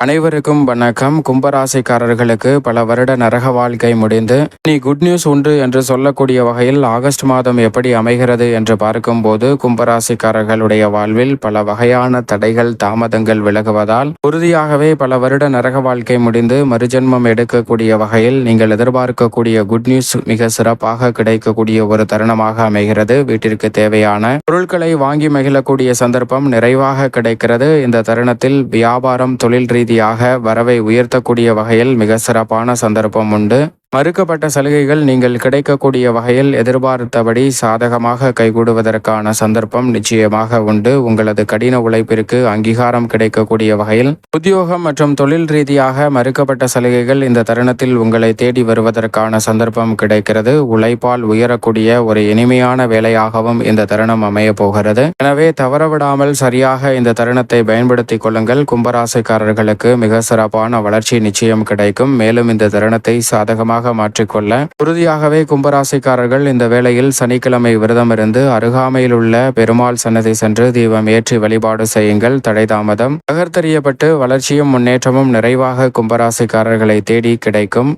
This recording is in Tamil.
அனைவருக்கும் வணக்கம். கும்பராசிக்காரர்களுக்கு பல வருட நரக வாழ்க்கை முடிந்து இனி குட் நியூஸ் உண்டு என்று சொல்லக்கூடிய வகையில் ஆகஸ்ட் மாதம் எப்படி அமைகிறது என்று பார்க்கும்போது கும்பராசிக்காரர்களுடைய வாழ்வில் பல வகையான தடைகள் தாமதங்கள் விலகுவதால் உறுதியாகவே பல வருட நரக வாழ்க்கை முடிந்து மறுஜென்மம் எடுக்கக்கூடிய வகையில் நீங்கள் எதிர்பார்க்கக்கூடிய குட் நியூஸ் மிக சிறப்பாக கிடைக்கக்கூடிய ஒரு தருணமாக அமைகிறது. வீட்டிற்கு தேவையான பொருட்களை வாங்கி மகிழக்கூடிய சந்தர்ப்பம் நிறைவாக கிடைக்கிறது. இந்த தருணத்தில் வியாபாரம் தொழில் ரீதியாக வரவை உயர்த்தக்கூடிய வகையில் மிக சிறப்பான சந்தர்ப்பம் உண்டு. மறுக்கப்பட்ட சலுகைகள் நீங்கள் கிடைக்கக்கூடிய வகையில் எதிர்பார்த்தபடி சாதகமாக கைகூடுவதற்கான சந்தர்ப்பம் நிச்சயமாக உண்டு. உங்களது கடின உழைப்பிற்கு அங்கீகாரம் கிடைக்கக்கூடிய வகையில் உத்தியோகம் மற்றும் தொழில் ரீதியாக மறுக்கப்பட்ட சலுகைகள் இந்த தருணத்தில் உங்களை தேடி வருவதற்கான சந்தர்ப்பம் கிடைக்கிறது. உழைப்பால் உயரக்கூடிய ஒரு இனிமையான வேலையாகவும் இந்த தருணம் அமைய போகிறது. எனவே தவறவிடாமல் சரியாக இந்த தருணத்தை பயன்படுத்திக் கொள்ளுங்கள். கும்பராசிக்காரர்களுக்கு மிக சிறப்பான வளர்ச்சி நிச்சயம் கிடைக்கும். மேலும் இந்த தருணத்தை சாதகமாக மாற்றிக்கொள்ள உறுதியாகவே கும்பராசிக்காரர்கள் இந்த வேளையில் சனிக்கிழமை விரதம் இருந்து அருகாமையில் உள்ள பெருமாள் சன்னதி சென்று தீபம் ஏற்றி வழிபாடு செய்யுங்கள். தடை தாமதம் தகர்த்தெறியப்பட்டு வளர்ச்சியும் முன்னேற்றமும் நிறைவாக கும்பராசிக்காரர்களை தேடி கிடைக்கும்.